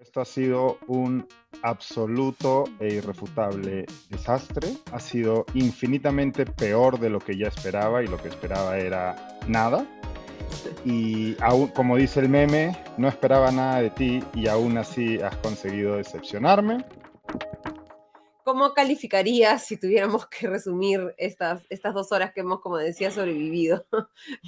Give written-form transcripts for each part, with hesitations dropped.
Esto ha sido un absoluto e irrefutable desastre. Ha sido infinitamente peor de lo que ya esperaba, y lo que esperaba era nada. Y aún, como dice el meme, no esperaba nada de ti y aún así has conseguido decepcionarme. ¿Cómo calificarías si tuviéramos que resumir estas 2 horas que hemos, como decía, sobrevivido?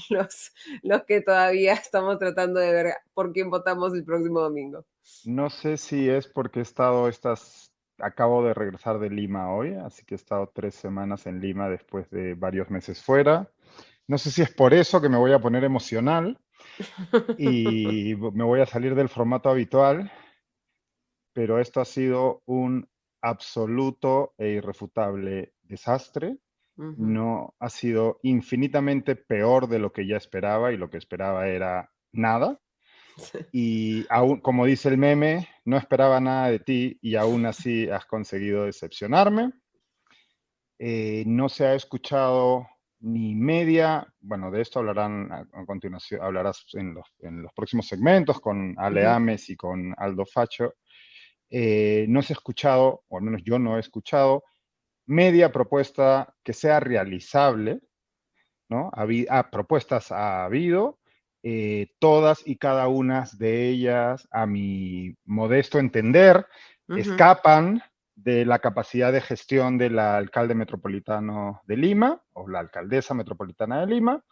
Los, los que todavía estamos tratando de ver por quién votamos el próximo domingo. No sé si es porque acabo de regresar de Lima hoy, así que he estado 3 semanas en Lima después de varios meses fuera. No sé si es por eso que me voy a poner emocional y me voy a salir del formato habitual, pero esto ha sido un absoluto e irrefutable desastre. Ujú. No ha sido infinitamente peor de lo que ya esperaba, y lo que esperaba era nada. Y aún, como dice el meme, no esperaba nada de ti y aún así has conseguido decepcionarme. No se ha escuchado ni media, bueno, de esto hablarán a continuación, hablarás en los próximos segmentos con Ale Ujú. Ames y con Aldo Facho. No se ha escuchado, o al menos yo no he escuchado, media propuesta que sea realizable, ¿no? Propuestas ha habido, todas y cada una de ellas, a mi modesto entender, Ujú. escapan de la capacidad de gestión del alcalde metropolitano de Lima o la alcaldesa metropolitana de Lima.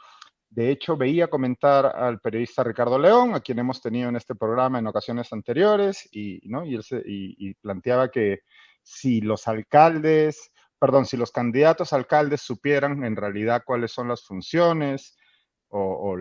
De hecho, veía comentar al periodista Ricardo León, a quien hemos tenido en este programa en ocasiones anteriores, ¿no? Y planteaba que si los alcaldes, perdón, si los candidatos a alcaldes supieran en realidad cuáles son las funciones o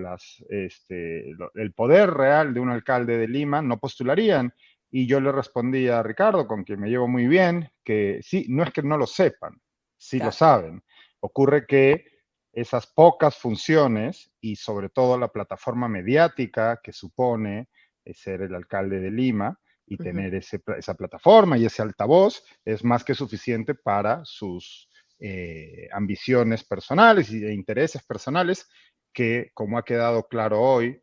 el poder real de un alcalde de Lima, no postularían. Y yo le respondí a Ricardo, con quien me llevo muy bien, que sí, no es que no lo sepan, sí lo Claro. saben. Ocurre que esas pocas funciones y sobre todo la plataforma mediática que supone ser el alcalde de Lima y Ujú. tener esa plataforma y ese altavoz es más que suficiente para sus ambiciones personales e intereses personales que, como ha quedado claro hoy,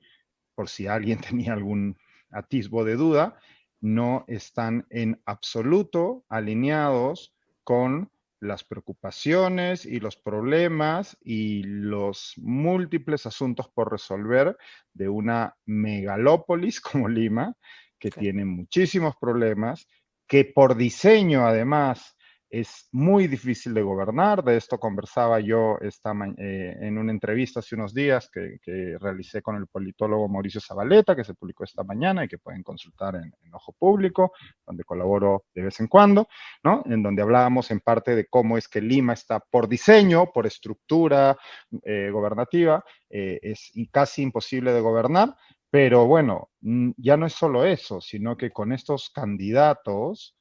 por si alguien tenía algún atisbo de duda, no están en absoluto alineados con las preocupaciones y los problemas y los múltiples asuntos por resolver de una megalópolis como Lima, que Claro. tiene muchísimos problemas, que por diseño además es muy difícil de gobernar. De esto conversaba yo en una entrevista hace unos días que realicé con el politólogo Mauricio Zabaleta, que se publicó esta mañana y que pueden consultar en Ojo Público, donde colaboro de vez en cuando, ¿no? En donde hablábamos en parte de cómo es que Lima está por diseño, por estructura gobernativa, es casi imposible de gobernar. Pero bueno, ya no es solo eso, sino que con estos candidatos,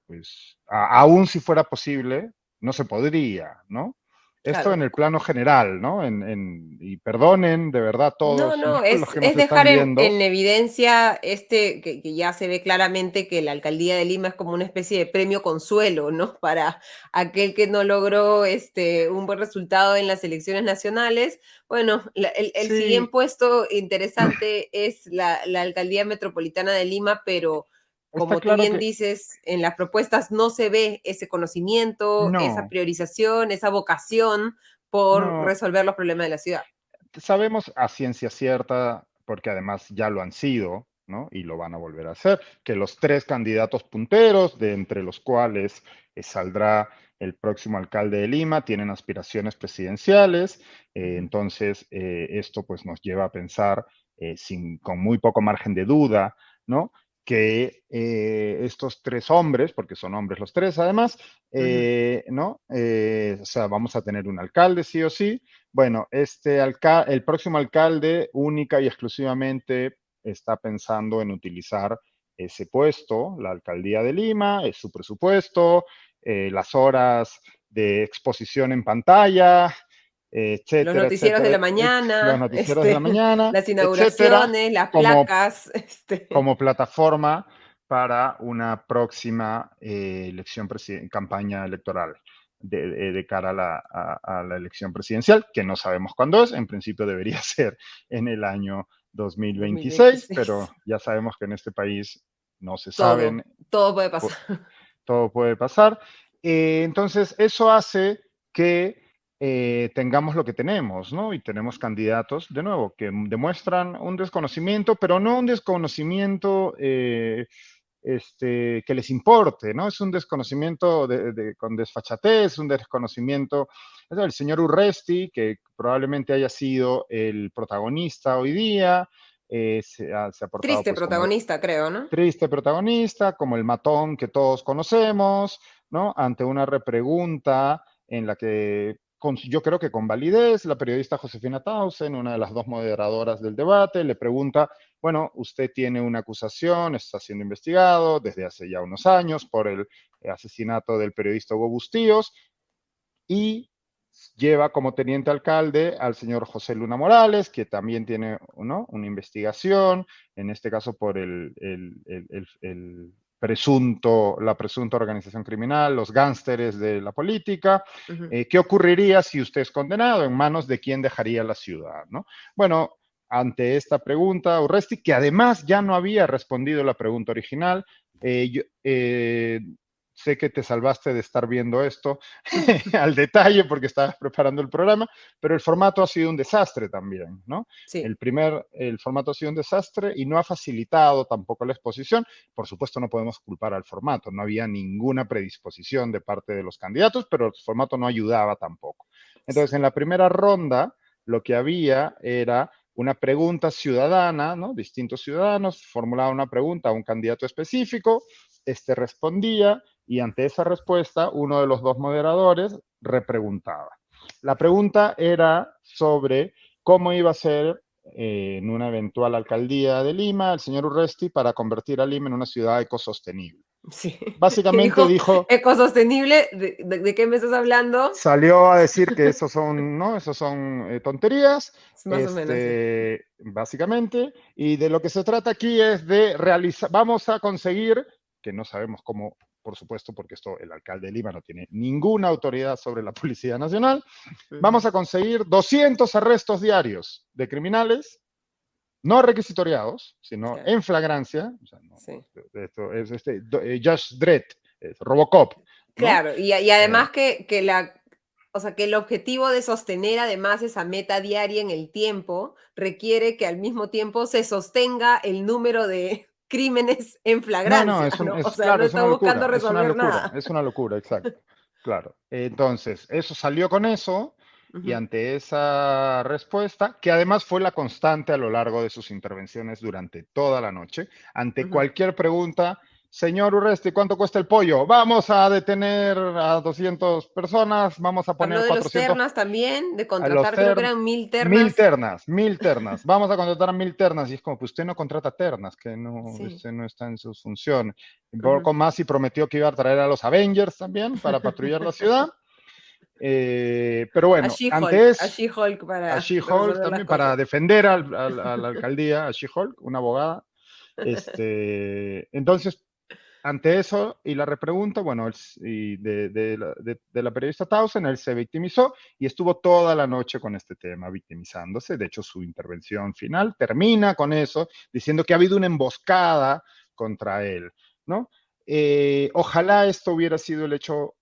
pues aún si fuera posible, no se podría, ¿no? Esto en Claro. el plano general, ¿no? Y perdonen de verdad No, todos no, los es, que nos es están dejar en, viendo. en evidencia que ya se ve claramente que la alcaldía de Lima es como una especie de premio consuelo, ¿no? Para aquel que no logró un buen resultado en las elecciones nacionales. Bueno, el siguiente Sí, puesto interesante es la alcaldía metropolitana de Lima, pero está como tú claro bien que dices, en las propuestas no se ve ese conocimiento, esa no, priorización, esa vocación por no, resolver los problemas de la ciudad. sabemos a ciencia cierta, porque además ya lo han sido, ¿no? Y lo van a volver a hacer, que los tres candidatos punteros, de entre los cuales saldrá el próximo alcalde de Lima, tienen aspiraciones presidenciales. Ujú. Entonces, esto pues nos lleva a pensar, con muy poco margen de duda, ¿no? Que estos tres hombres, porque son hombres los tres además, Ujú. ¿no? O sea, vamos a tener un alcalde sí o sí. Bueno, el próximo alcalde única y exclusivamente está pensando en utilizar ese puesto, la alcaldía de Lima, es su presupuesto, las horas de exposición en pantalla, Los etcétera, noticieros de etcétera, la los mañana, noticieros de la mañana, las etcétera, inauguraciones, las como, placas, como plataforma para una próxima campaña electoral de cara a la elección presidencial, que no sabemos cuándo es, en principio debería ser en el año 2026, 2026. pero ya sabemos que en este país no se Todo, saben, todo puede pasar. todo puede pasar. Entonces, eso hace que tengamos lo que tenemos, ¿no? Y tenemos candidatos, de nuevo, que demuestran un desconocimiento, pero no un desconocimiento que les importe, ¿no? Es un desconocimiento con desfachatez, un desconocimiento. El señor Urresti, que probablemente haya sido el protagonista hoy día, se ha portado Triste pues como protagonista, creo, ¿no? triste protagonista, como el matón que todos conocemos, ¿no? Ante una repregunta en la que yo creo que con validez, la periodista Josefina Tausen, una de las dos moderadoras del debate, le pregunta, bueno, usted tiene una acusación, está siendo investigado desde hace ya unos años por el asesinato del periodista Hugo Bustíos y lleva como teniente alcalde al señor José Luna Morales, que también tiene, ¿no?, una investigación, en este caso por la presunta organización criminal, los gánsteres de la política. Ujú. ¿Qué ocurriría si usted es condenado? ¿En manos de quién dejaría la ciudad? ¿No? Bueno, ante esta pregunta, Urresti, que además ya no había respondido la pregunta original, sé que te salvaste de estar viendo esto al detalle porque estabas preparando el programa, pero el formato ha sido un desastre también, ¿no? Sí. El formato ha sido un desastre y no ha facilitado tampoco la exposición. Por supuesto, no podemos culpar al formato, no había ninguna predisposición de parte de los candidatos, pero el formato no ayudaba tampoco. Entonces, en la primera ronda, lo que había era una pregunta ciudadana, ¿no? Distintos ciudadanos formulaban una pregunta a un candidato específico, este respondía y ante esa respuesta uno de los dos moderadores repreguntaba. La pregunta era sobre cómo iba a ser en una eventual alcaldía de Lima el señor Urresti para convertir a Lima en una ciudad ecosostenible. Sí. Y Básicamente dijo, dijo, ecosostenible, ¿de qué me estás hablando? salió a decir que esos son, ¿no? Esos son tonterías, Más o menos, sí. básicamente, y de lo que se trata aquí es de realizar, vamos a conseguir, que no sabemos cómo, por supuesto, porque esto el alcalde de Lima no tiene ninguna autoridad sobre la Policía Nacional, vamos Ujú. a conseguir 200 arrestos diarios de criminales, no requisitoriados, sino Claro, en flagrancia, o sea, no, sí. esto es Just Dredd, Robocop, ¿no? Claro, y Eh, además o sea, que el objetivo de sostener además esa meta diaria en el tiempo requiere que al mismo tiempo se sostenga el número de crímenes en No, no, flagrancia, ¿no? O sea, no claro, es está una buscando locura, resolver nada. es una locura, exacto. Claro. Entonces, eso salió con eso y Ujú, ante esa respuesta, que además fue la constante a lo largo de sus intervenciones durante toda la noche, ante ujú. cualquier pregunta, señor Urresti, ¿cuánto cuesta el pollo? Vamos a detener a 200 personas, vamos a Habló poner de los 400 ternas también, de a los contratar, creo que ternos. eran 1000 ternas. Mil ternas. Vamos a contratar a 1000 ternas. Y es como, pues usted no contrata ternas, que no, Sí. usted no está en sus funciones. Un Ujú. poco más y prometió que iba a traer a los Avengers también para patrullar la ciudad. Pero bueno, A antes She-Hulk a para She-Hulk resolver las también para cosas. defender a la alcaldía, a She-Hulk, una abogada. Entonces, ante eso y la repregunta, bueno, de la periodista Tausen, él se victimizó y estuvo toda la noche con este tema, victimizándose. De hecho, su intervención final termina con eso, diciendo que ha habido una emboscada contra él, ¿no? Ojalá esto hubiera sido el hecho,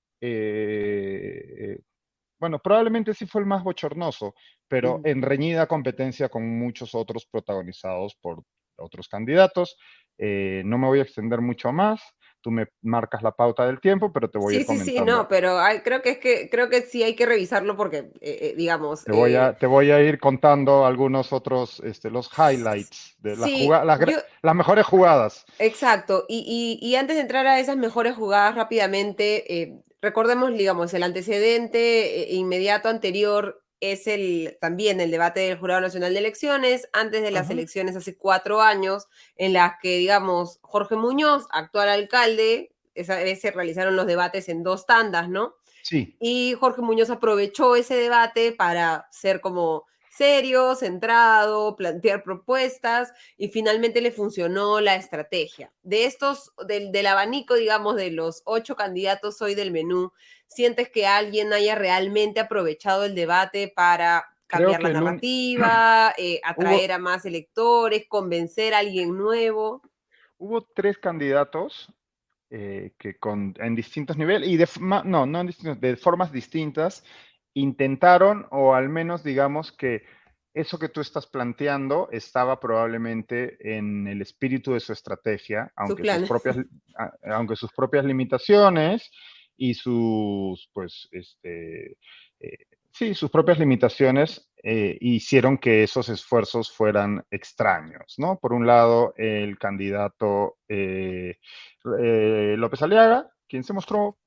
bueno, probablemente sí fue el más bochornoso, pero Ujú. en reñida competencia con muchos otros protagonizados por otros candidatos. No me voy a extender mucho más. Tú me marcas la pauta del tiempo, pero te voy a Sí, ir sí, sí, comentando. no, pero creo que sí hay que revisarlo porque, digamos, Te voy a ir contando algunos otros, los highlights de sí, las mejores jugadas. exacto. Y antes de entrar a esas mejores jugadas rápidamente, recordemos, digamos, el antecedente inmediato anterior es también el debate del Jurado Nacional de Elecciones, antes de las Ajá. elecciones hace 4 años, en las que, digamos, Jorge Muñoz, actual alcalde, esa vez se realizaron los debates en 2 tandas, ¿no? Sí, Y Jorge Muñoz aprovechó ese debate para ser como serio, centrado, plantear propuestas y finalmente le funcionó la estrategia. Del abanico, digamos, de los 8 candidatos hoy del menú, ¿sientes que alguien haya realmente aprovechado el debate para creo cambiar la que narrativa, atraer hubo, a más electores, convencer a alguien nuevo. hubo tres candidatos en distintos niveles, y no en distintos, de formas distintas, intentaron, o al menos digamos que eso que tú estás planteando estaba probablemente en el espíritu de su estrategia, Sus aunque sus propias limitaciones y sus, pues, sí, sus propias limitaciones hicieron que esos esfuerzos fueran extraños, ¿no? Por un lado, el candidato López Aliaga, quien se mostró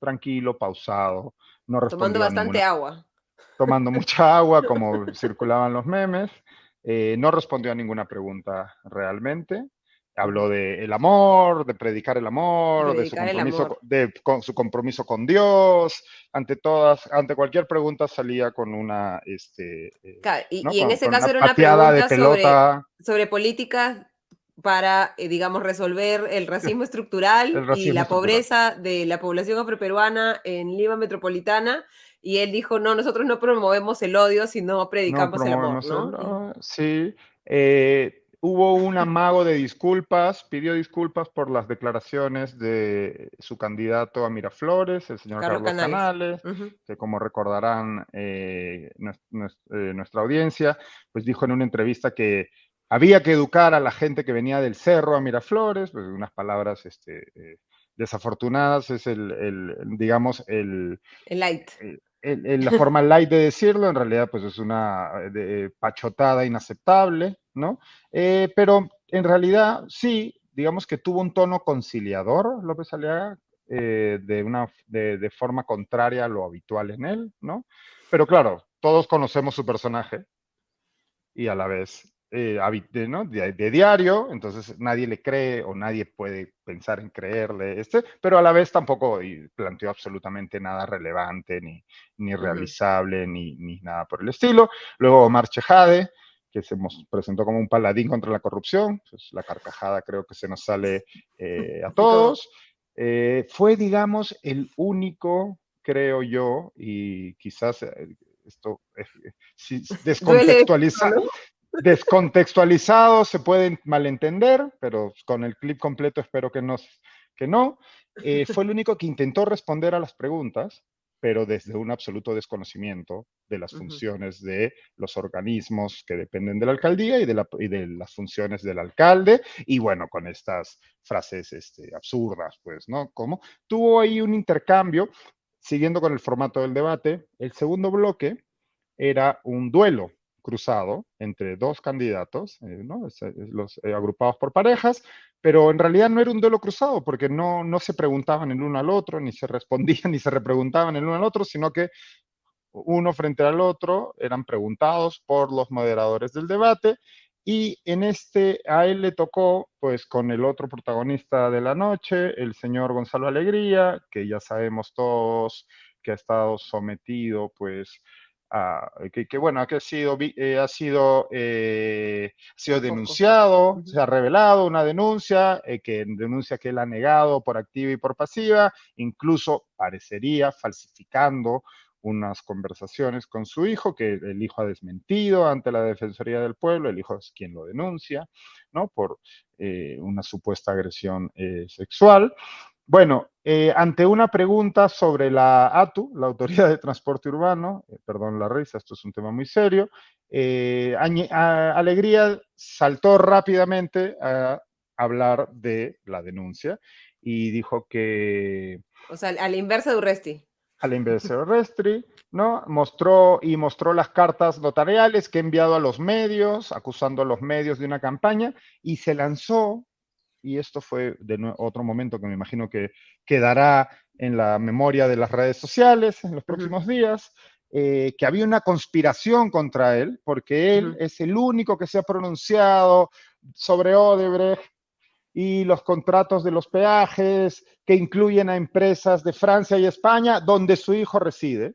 tranquilo, pausado, no tomando respondió a bastante ninguna, agua. tomando mucha agua, como circulaban los memes, no respondió a ninguna pregunta realmente. Habló Ujú. de el amor, de predicar el De amor, de su predicar el compromiso, amor. con su compromiso con Dios. Ante cualquier pregunta salía con una, ¿no? Y en ese Con caso una era una pateada de pregunta pelota, sobre políticas para, digamos, resolver el racismo estructural el y racismo la estructural. pobreza de la población afroperuana en Lima Metropolitana. Y él dijo, no, nosotros no promovemos el odio, sino No predicamos el amor, promovemos ¿no? sí. Hubo un amago de disculpas, pidió disculpas por las declaraciones de su candidato a Miraflores, el señor Carlos Carlos Canales. Canales, Ujú. que como recordarán nuestra audiencia, pues dijo en una entrevista que había que educar a la gente que venía del cerro a Miraflores, pues unas palabras desafortunadas, es digamos, El light. la forma light de decirlo, en realidad pues es una pachotada inaceptable, ¿no? Pero en realidad sí, digamos que tuvo un tono conciliador López Aliaga, de forma contraria a lo habitual en él, ¿no? Pero claro, todos conocemos su personaje y a la vez ¿no? de diario, entonces nadie le cree o nadie puede pensar en creerle, pero a la vez tampoco planteó absolutamente nada relevante, ni Ujú. realizable, ni nada por el estilo. Luego Omar Chejade, que se presentó como un paladín contra la corrupción, pues la carcajada creo que se nos sale a Y todo. todos. Fue, digamos, el único, creo yo, y quizás esto si Duele decirlo, ¿no? descontextualizado se puede malentender, pero con el clip completo espero que no. Fue el único que intentó responder a las preguntas, pero desde un absoluto desconocimiento de las Ujú. funciones de los organismos que dependen de la alcaldía y de las funciones del alcalde, y bueno, con estas frases absurdas, pues, ¿no? Como tuvo ahí un intercambio, siguiendo con el formato del debate, el segundo bloque era un duelo cruzado entre dos candidatos, ¿no? Agrupados por parejas, pero en realidad no era un duelo cruzado porque no se preguntaban el uno al otro, ni se respondían, ni se repreguntaban el uno al otro, sino que uno frente al otro eran preguntados por los moderadores del debate y a él le tocó, pues con el otro protagonista de la noche, el señor Gonzalo Alegría, que ya sabemos todos que ha estado sometido, pues, bueno, que ha sido Tampoco. denunciado, Ujú. se ha revelado una denuncia, denuncia que él ha negado por activa y por pasiva, incluso parecería falsificando unas conversaciones con su hijo, que el hijo ha desmentido ante la Defensoría del Pueblo, el hijo es quien lo denuncia, ¿no? Por una supuesta agresión sexual. Bueno, ante una pregunta sobre la ATU, la Autoridad de Transporte Urbano, perdón la risa, esto es un tema muy serio, Alegría saltó rápidamente a hablar de la denuncia y dijo que O sea, a la inversa de Urresti. al inversor Restri, ¿no? Mostró las cartas notariales que ha enviado a los medios, acusando a los medios de una campaña, y se lanzó, y esto fue otro momento que me imagino que quedará en la memoria de las redes sociales en los Ujú, próximos días, que había una conspiración contra él, porque él ujú. es el único que se ha pronunciado sobre Odebrecht y los contratos de los peajes que incluyen a empresas de Francia y España, donde su hijo reside.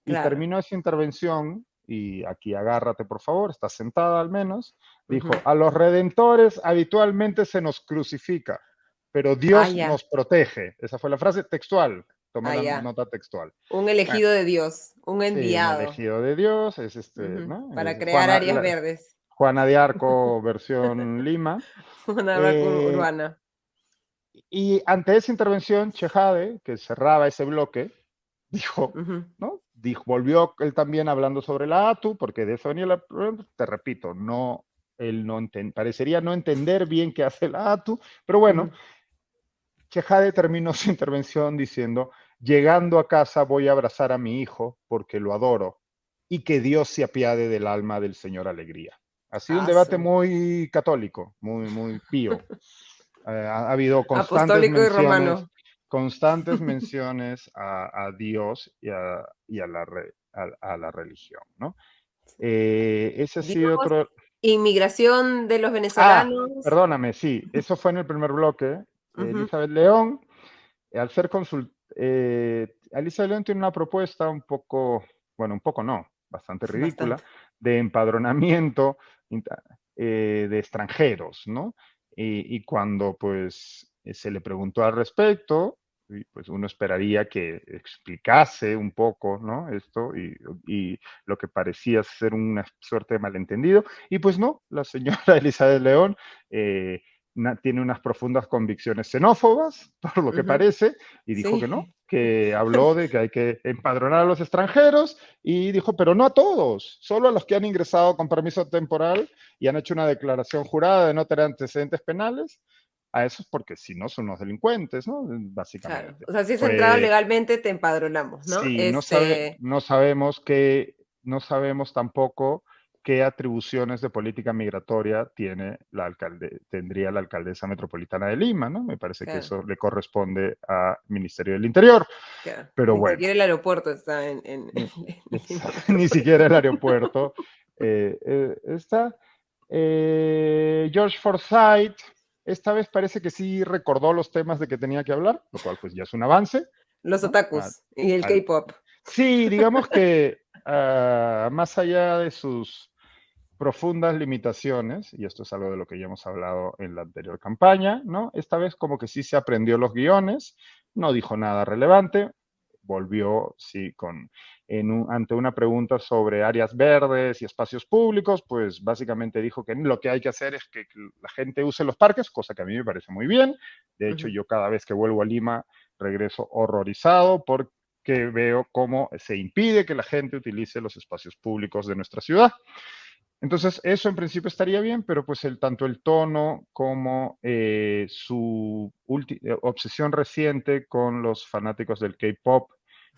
Y Claro. terminó esa intervención, y aquí agárrate por favor, estás sentada al menos, dijo, Ujú. a los redentores habitualmente se nos crucifica, pero Ah, Dios ya. nos protege. Esa fue la frase textual. Toma Ah, la ya. nota textual. Un Bueno, elegido de Dios, un sí, un enviado, elegido de Dios, es ujú, ¿no? para Es crear áreas verdes, Juana de Arco versión Lima. una barca Eh, urbana. y ante esa intervención, Chejade, que cerraba ese bloque, dijo, Ujú, ¿no? Dijo, volvió él también hablando sobre la ATU, porque de eso venía la, te repito, no, él no parecería no entender bien qué hace la ATU, pero bueno, ujú. Chejade terminó su intervención diciendo, llegando a casa voy a abrazar a mi hijo porque lo adoro y que Dios se apiade del alma del Señor Alegría. Ha sido un debate Asu. muy católico, muy pío. Ha habido Apostólico y romano. constantes menciones a Dios y a a la religión, ¿no? Ese ha Dios, sido otro... inmigración de los Ah, venezolanos. perdóname, sí, eso fue en el primer bloque. Ujú, Elizabeth León, al ser Elizabeth León tiene una propuesta un poco, bueno, un poco no, bastante ridícula, bastante. de empadronamiento de extranjeros, ¿no? Y cuando pues se le preguntó al respecto, y, pues uno esperaría que explicase un poco, ¿no? Esto y lo que parecía ser una suerte de malentendido. Y pues no, la señora Elizabeth León tiene unas profundas convicciones xenófobas, por lo que Ujú, parece, y dijo que no, sí. que habló de que hay que empadronar a los extranjeros y dijo, pero no a todos, solo a los que han ingresado con permiso temporal y han hecho una declaración jurada de no tener antecedentes penales, a esos porque si no son unos delincuentes, ¿no? Claro. Básicamente. O sea, si es entrado Fue, legalmente, te empadronamos, ¿no? sí, no sabemos no sabemos tampoco qué atribuciones de política migratoria tendría la alcaldesa metropolitana de Lima, ¿no? Me parece que Claro, eso le corresponde al Ministerio del Interior. claro. Pero Ni bueno, siquiera el aeropuerto está ni, en Lima ni siquiera el Metropolitana. aeropuerto está. George Forsyth, esta vez parece que sí recordó los temas de que tenía que hablar, lo cual pues ya es un avance, Los ¿no? otakus y el Al, K-pop. sí, digamos que más allá de sus profundas limitaciones, y esto es algo de lo que ya hemos hablado en la anterior campaña, ¿no? Esta vez como que sí se aprendió los guiones, no dijo nada relevante, volvió, sí, ante una pregunta sobre áreas verdes y espacios públicos, pues básicamente dijo que lo que hay que hacer es que la gente use los parques, cosa que a mí me parece muy bien. De hecho, Ujú. yo cada vez que vuelvo a Lima regreso horrorizado porque veo cómo se impide que la gente utilice los espacios públicos de nuestra ciudad. Entonces, eso en principio estaría bien, pero pues tanto el tono como su obsesión reciente con los fanáticos del K-pop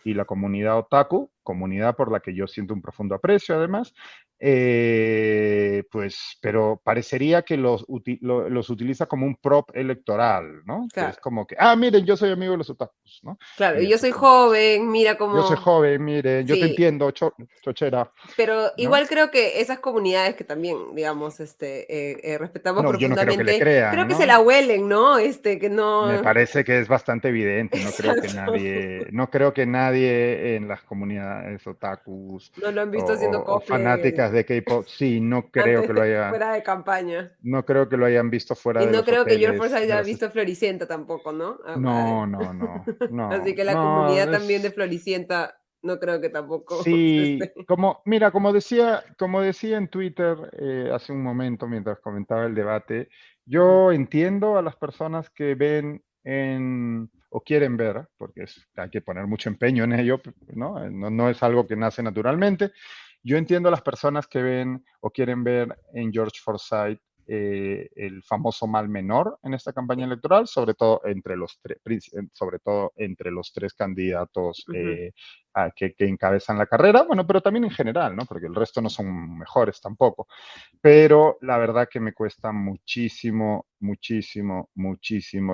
y la comunidad otaku, comunidad por la que yo siento un profundo aprecio además, pues, pero parecería que los utiliza como un prop electoral, ¿no? Que es Claro, como que, miren, yo soy amigo de los otakus, ¿no? claro. Y Y yo eso es soy como, joven, mira yo soy cómo. joven, miren, yo te Sí, entiendo, chochera, pero ¿no? igual creo que esas comunidades que también, digamos, respetamos No, yo no creo que le profundamente, creo crean, que se ¿no? la huelen, ¿no? Que Me no. parece que es bastante evidente. Exacto. No creo que nadie en las comunidades otakus No lo han visto haciendo o cosplay fanáticas de K-pop, sí, antes de fuera de campaña. no creo que lo hayan visto fuera Y de no los creo que George hoteles, Forsyth de haya las... visto Floricienta tampoco, ¿no? No, Así que la no, comunidad también de Floricienta no creo que tampoco se sí, esté. mira, como decía en Twitter hace un momento mientras comentaba el debate, Ujú, yo entiendo a las personas que ven o quieren ver, porque hay que poner mucho empeño en ello, ¿no? No es algo que nace naturalmente. Yo entiendo a las personas que ven o quieren ver en George Forsyth el famoso mal menor en esta campaña sí, electoral, sobre todo entre los tres candidatos ujú. que encabezan la carrera, bueno, pero también en general, ¿no? Porque el resto no son mejores tampoco. Pero la verdad que me cuesta muchísimo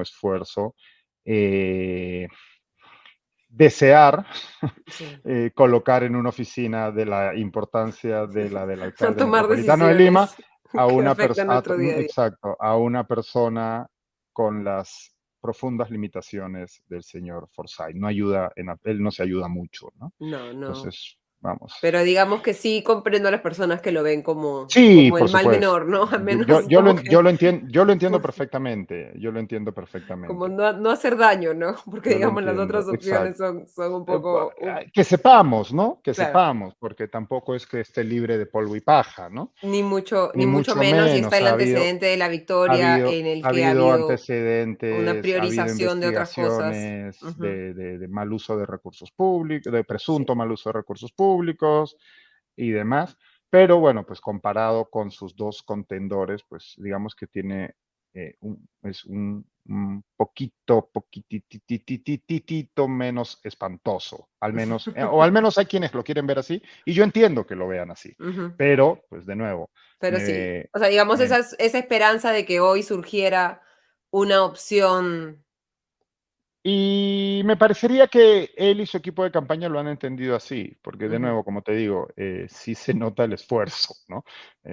esfuerzo eh, desear Sí, colocar en una oficina de la importancia del a alcalde tomar metropolitano de Lima decisiones que afectan nuestro día a día. exacto, a una persona con las profundas limitaciones del señor Forsyth. No ayuda, él no se ayuda mucho, ¿no? No, no. Entonces, vamos. Pero digamos que sí comprendo a las personas que lo ven Sí, como por el mal supuesto. menor, ¿no? Al Yo, menos como que yo lo entiendo perfectamente, yo lo entiendo como perfectamente. no hacer daño, ¿no? Porque, Yo lo digamos, las entiendo, otras opciones exacto. son un poco Que sepamos, ¿no? Que claro, sepamos, porque tampoco es que esté libre de polvo y paja, ¿no? ni Ni mucho mucho menos, y está menos. el antecedente de la victoria en el Ha que ha habido habido una antecedentes, ha habido priorización de otras cosas. investigaciones Ujú. de mal uso de recursos públicos, de Sí. presunto mal uso de recursos públicos y demás. Pero bueno, pues comparado con sus dos contendores, pues digamos que tiene es un poquitititito menos espantoso, al menos, o al menos hay quienes lo quieren ver así, y yo entiendo que lo vean así, Ujú. pero pues de nuevo, Pero sí, me, o sea, digamos, me- esa esperanza de que hoy surgiera una opción. y me parecería que él y su equipo de campaña lo han entendido así, porque de Ujú, nuevo, como te digo, sí se nota el esfuerzo, ¿no?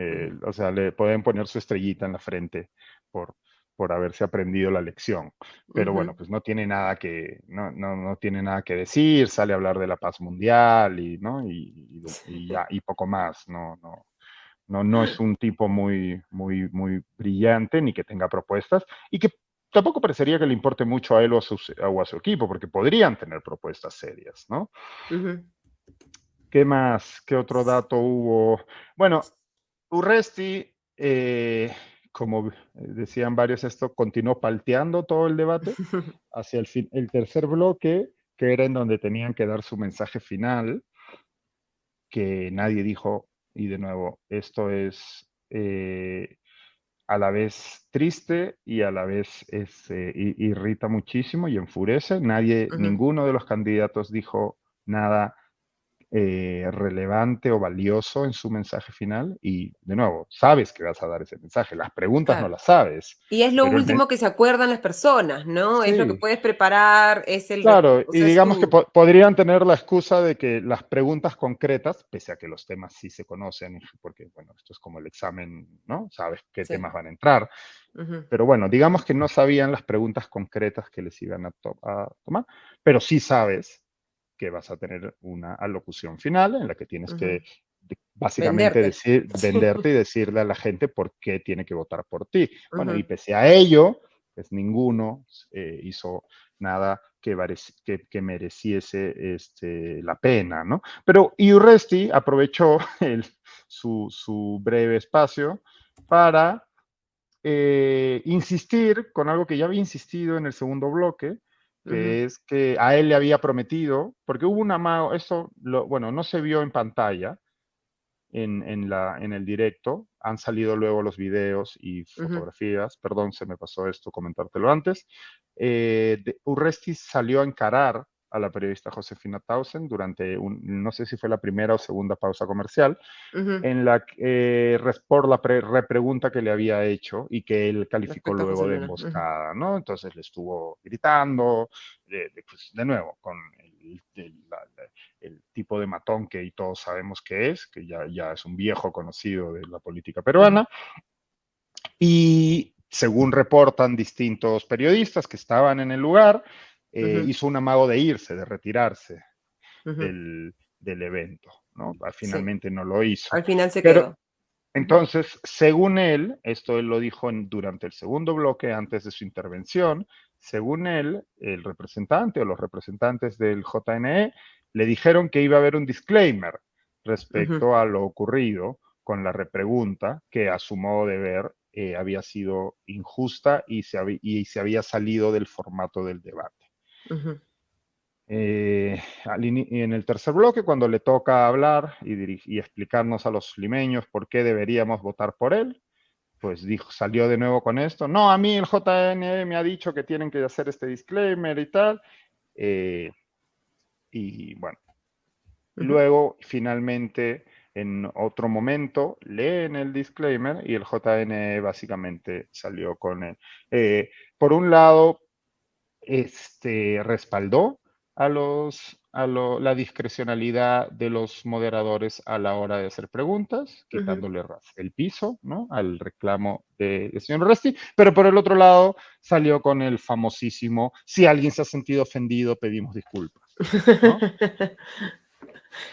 ujú, O sea, le pueden poner su estrellita en la frente por, por haberse aprendido la lección. Pero ujú. bueno, pues no tiene nada que decir, sale a hablar de la paz mundial y, ¿no? Y ya, y poco más, no es un tipo muy brillante ni que tenga propuestas y que tampoco parecería que le importe mucho a él o a su equipo, porque podrían tener propuestas serias, ¿no? Ujú. ¿Qué más? ¿Qué otro dato hubo? Bueno, Urresti, como decían varios, esto continuó palteando todo el debate hacia el tercer bloque, que era en donde tenían que dar su mensaje final, que nadie dijo, y de nuevo, esto es a la vez triste y a la vez irrita muchísimo y enfurece. Ujú. Ninguno de los candidatos dijo nada relevante o valioso en su mensaje final. Y de nuevo, sabes que vas a dar ese mensaje. Las preguntas no Claro. las sabes, Y es lo pero último que se acuerdan las personas, ¿no? Es lo que sí. puedes preparar, Claro, o y sea, es digamos que tu podrían tener la excusa de que las preguntas concretas, pese a que los temas sí se conocen, porque bueno, esto es como el examen, ¿no? Sabes qué sí, temas van a entrar. ujú, Pero bueno, digamos que no sabían las preguntas concretas que les iban a tomar, pero sí sabes que vas a tener una alocución final en la que tienes ujú. que básicamente Venderte. decir, Sí, venderte y decirle a la gente por qué tiene que votar por ti. Bueno, y ujú, pese a ello, pues ninguno hizo nada que mereciese la pena, ¿no? Pero Iurresti aprovechó su breve espacio para insistir con algo que ya había insistido en el segundo bloque, ujú, que es que a él le había prometido, porque hubo un amago, bueno, no se vio en pantalla en el directo, han salido luego los videos y ujú. fotografías, perdón, se me pasó esto comentártelo antes. Urresti salió a encarar a la periodista Josefina Tausen durante no sé si fue la primera o segunda pausa comercial, Ujú. en por la repregunta que le había hecho y que él calificó Respecto a José luego de Luna. Ujú. emboscada, ¿no? Entonces le estuvo gritando, pues, de nuevo, con el tipo de matón que todos sabemos que es, que ya es un viejo conocido de la política Ujú, peruana, y según reportan distintos periodistas que estaban en el lugar, ujú, hizo un amago de irse, de retirarse ujú. del evento, ¿no? Sí, Finalmente no lo hizo. al final se Pero quedó. Ujú, entonces, según él, esto él lo dijo durante el segundo bloque, antes de su intervención, según él, el representante o los representantes del JNE le dijeron que iba a haber un disclaimer ujú, respecto a lo ocurrido con la repregunta, que a su modo de ver había sido injusta y se había salido del formato del debate. ujú. En el tercer bloque, cuando le toca hablar y explicarnos a los limeños por qué deberíamos votar por él, pues salió de nuevo con esto. No, a mí el JN me ha dicho que tienen que hacer este disclaimer y tal. Eh, y bueno, Ujú. luego finalmente en otro momento leen el disclaimer y el JN básicamente salió con él. Por un lado, respaldó la discrecionalidad de los moderadores a la hora de hacer preguntas, Ujú. quitándole el piso, ¿no? Al reclamo del señor Resti, pero por el otro lado salió con el famosísimo, si alguien se ha sentido ofendido, pedimos disculpas, ¿no?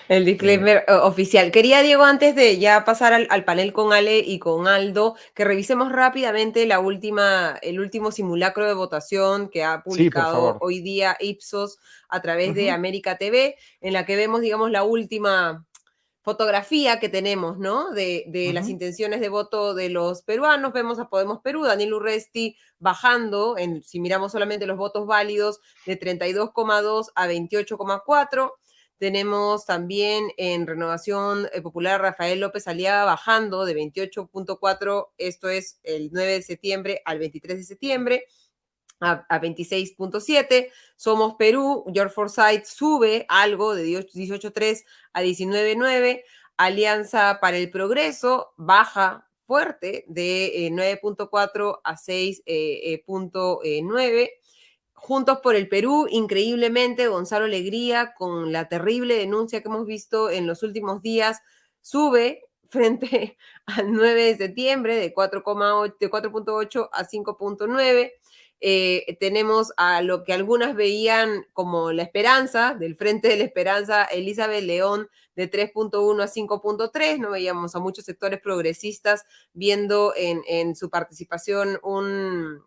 El Eh, disclaimer oficial. Quería, Diego, antes de ya pasar al panel con Ale y con Aldo, que revisemos rápidamente el último simulacro de votación que ha sí, por publicado favor. hoy día Ipsos a través de Ujú, América TV, en la que vemos, digamos, la última fotografía que tenemos, ¿no? De las ujú. intenciones de voto de los peruanos. Vemos a Podemos Perú, Daniel Urresti bajando, si miramos solamente los votos válidos, de 32,2 a 28,4. Tenemos también en Renovación Popular Rafael López Aliaga bajando de 28,4, esto es el 9 de septiembre al 23 de septiembre, a 26,7. Somos Perú, George Forsyth sube algo de 18,3 a 19,9. Alianza para el Progreso baja fuerte de 9,4 a 6,9. Juntos por el Perú, increíblemente, Gonzalo Alegría, con la terrible denuncia que hemos visto en los últimos días, sube frente al 9 de septiembre de 4,8, de 4,8 a 5,9. Tenemos a lo que algunas veían como la esperanza, del Frente de la Esperanza, Elizabeth León, de 3,1 a 5,3. No veíamos a muchos sectores progresistas viendo en su participación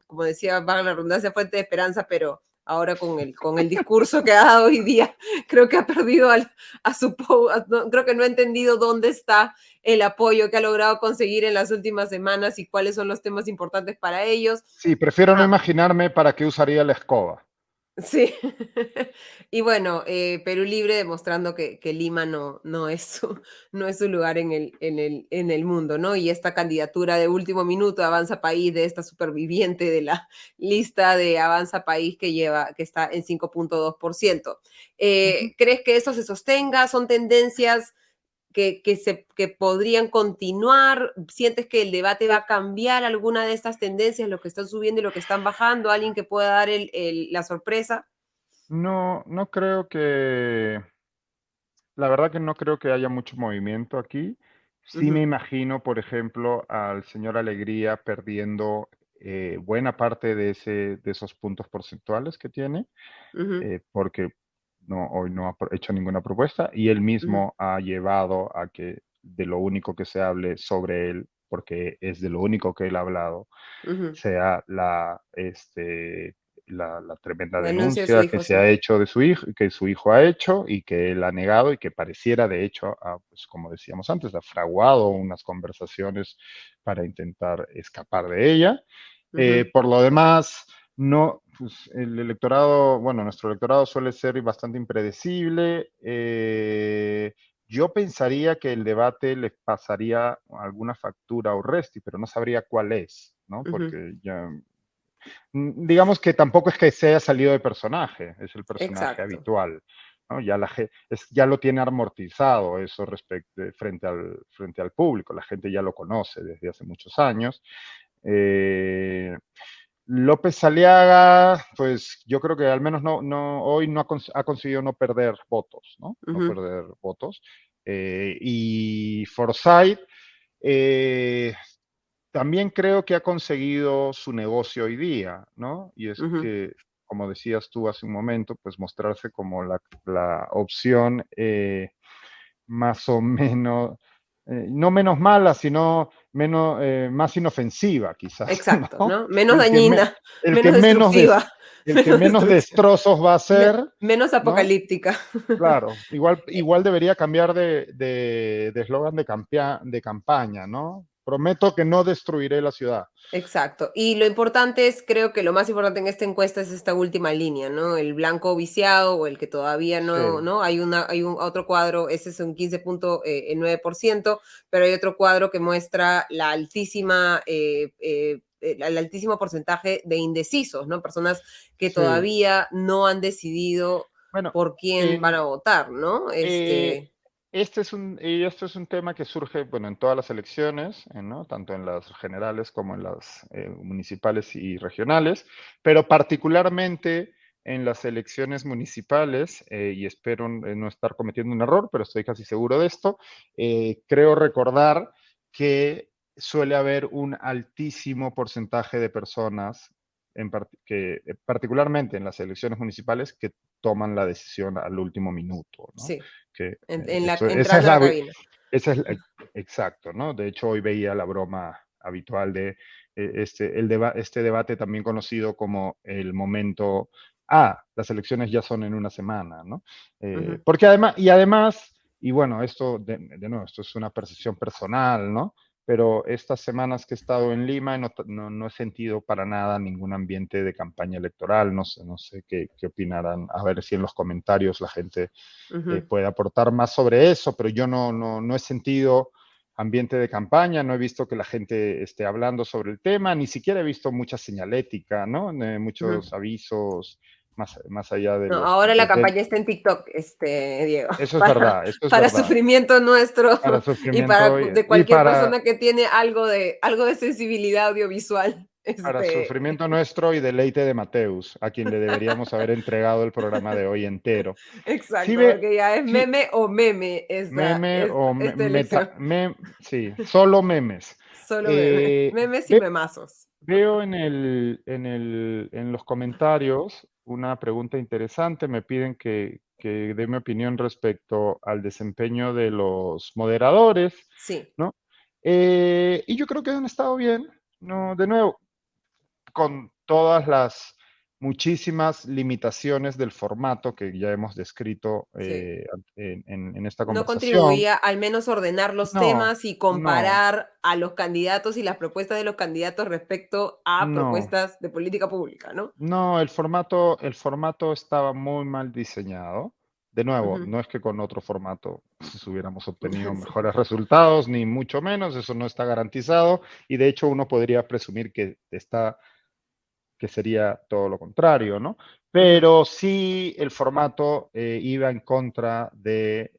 como decía, valga la redundancia, fuente de esperanza, pero ahora con el discurso que ha dado hoy día, creo que ha perdido creo que no ha entendido dónde está el apoyo que ha logrado conseguir en las últimas semanas y cuáles son los temas importantes para ellos. Sí, prefiero no Ah, imaginarme para qué usaría la escoba. sí. Y bueno, Perú Libre demostrando que Lima no es su lugar en el mundo, ¿no? Y esta candidatura de último minuto de Avanza País, de esta superviviente de la lista de Avanza País que está en 5,2%. Ujú. ¿Crees que eso se sostenga? ¿Son tendencias que podrían continuar? ¿Sientes que el debate va a cambiar alguna de estas tendencias, lo que están subiendo y lo que están bajando? ¿Alguien que pueda dar la sorpresa? No, no creo que, la verdad que no creo que haya mucho movimiento aquí. Sí me Ujú, imagino, por ejemplo, al señor Alegría perdiendo buena parte de esos puntos porcentuales que tiene, ujú, porque hoy no ha hecho ninguna propuesta y él ujú, mismo ha llevado a que de lo único que se hable sobre él, porque es de lo único que él ha hablado, ujú. sea la tremenda La denuncia de su denuncia que hijo, se sí. ha hecho de su hijo, que su hijo ha hecho y que él ha negado y que pareciera, de hecho, pues, como decíamos antes, ha fraguado unas conversaciones para intentar escapar de ella. Ujú, Por lo demás, no, pues el electorado, bueno, nuestro electorado suele ser bastante impredecible. Yo pensaría que el debate le pasaría alguna factura a Urresti, pero no sabría cuál es, ¿no? ujú. Porque ya, digamos que tampoco es que se haya salido de personaje, es el personaje Exacto. habitual, ¿no? Ya lo tiene amortizado eso frente al público, la gente ya lo conoce desde hace muchos años. Eh, López Aliaga, pues yo creo que al menos hoy no ha conseguido no perder votos, ¿no? No Ujú, perder votos. Y Forsyth, eh, también creo que ha conseguido su negocio hoy día, ¿no? Y es ujú. que, como decías tú hace un momento, pues mostrarse como la opción más o menos, no menos mala, sino más inofensiva, quizás, Exacto, ¿no? ¿no? Menos El que, me- dañina, el que menos menos, des- destructiva, el que menos menos destructiva, destrozos va a hacer, menos ¿no? apocalíptica. Claro, igual, Eh, igual debería cambiar de eslogan de campaña, ¿no? Prometo que no destruiré la ciudad. Exacto. Y lo importante es, creo que lo más importante en esta encuesta es esta última línea, ¿no? El blanco viciado o el que todavía Sí, no, ¿no? Hay un otro cuadro, ese es un 15,9%, pero hay otro cuadro que muestra el altísimo porcentaje de indecisos, ¿no? Personas que sí. todavía no han decidido Bueno, por quién van en, a votar, ¿no? Eh, esto es un tema que surge, bueno, en todas las elecciones, ¿no? Tanto en las generales como en las municipales y regionales, pero particularmente en las elecciones municipales, y espero no estar cometiendo un error, pero estoy casi seguro de esto, creo recordar que suele haber un altísimo porcentaje de personas particularmente en las elecciones municipales, que toman la decisión al último minuto, ¿no? Sí, Que esa es entrando a la la, cabina. esa es, exacto, ¿no? De hecho, hoy veía la broma habitual de este debate también conocido como el momento, las elecciones ya son en una semana, ¿no? Ujú, Porque además, y bueno, esto de nuevo, esto es una percepción personal, ¿no? Pero estas semanas que he estado en Lima no he sentido para nada ningún ambiente de campaña electoral, no sé qué opinarán, a ver si en los comentarios la gente ujú. puede aportar más sobre eso, pero yo no he sentido ambiente de campaña, no he visto que la gente esté hablando sobre el tema, ni siquiera he visto mucha señalética, ¿no? Ujú. Muchos avisos más allá de No, los... ahora la campaña está en TikTok, Diego, eso es verdad, eso es para verdad. sufrimiento nuestro Para y para sufrimiento de y cualquier persona que tiene algo de sensibilidad audiovisual. para sufrimiento nuestro y deleite de Mateus, a quien le deberíamos haber entregado el programa de hoy entero. Sí, Exacto, ve, porque ya es sí, meme o meme meme o esta elección. sí, solo memes. Solo meme, Eh, memes y ve- memazos. Veo en los comentarios una pregunta interesante. Me piden que dé mi opinión respecto al desempeño de los moderadores, Sí, ¿no? Y yo creo que han estado bien, ¿no? De nuevo, con todas las muchísimas limitaciones del formato que ya hemos descrito sí. en esta No conversación. contribuía al menos ordenar los No, temas y no, comparar a los candidatos y las propuestas de los candidatos respecto a no. propuestas de política pública, ¿no? No, el formato estaba muy mal diseñado. De nuevo, Ujú. no es que con otro formato pues, hubiéramos obtenido Sí. mejores resultados, ni mucho menos, eso no está garantizado, y de hecho uno podría presumir que sería todo lo contrario, ¿no? Ujú, Pero sí el formato iba en contra de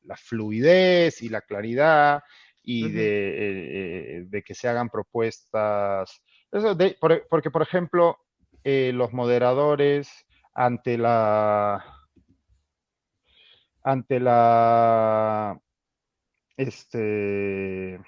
la fluidez y la claridad y ujú. de que se hagan propuestas. Porque, por ejemplo, los moderadores ante la, ante la, este,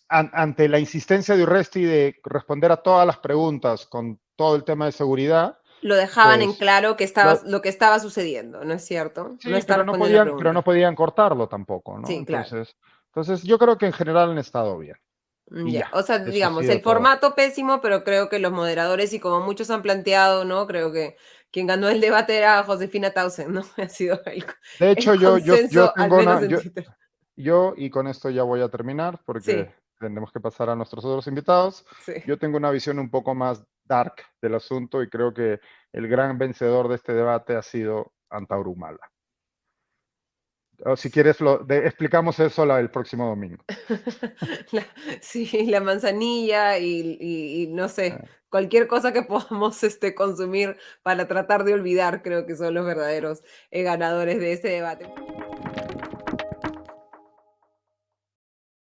ante la insistencia de Urresti de responder a todas las preguntas con todo el tema de seguridad, Lo dejaban en pues claro lo- lo que estaba sucediendo, ¿no es cierto? No sí, está pero no respondiendo la podían, pero no pregunta. podían cortarlo tampoco, ¿no? Sí, claro. Entonces yo creo que en general han estado bien. Y Ya. ya, O sea, eso ha digamos, sido el todo. formato pésimo, pero creo que los moderadores, y como muchos han planteado, ¿no? Creo que quien ganó el debate era Josefina Tausen, ¿no? Ha sido De el hecho, yo consenso, al tengo menos en Twitter. y con esto ya voy a terminar porque Sí, tenemos que pasar a nuestros otros invitados. sí. Yo tengo una visión un poco más dark del asunto y creo que el gran vencedor de este debate ha sido Antauro Humala. O si quieres, explicamos eso el próximo domingo. La sí, la manzanilla y no sé, Eh, cualquier cosa que podamos, consumir para tratar de olvidar, creo que son los verdaderos, ganadores de este debate.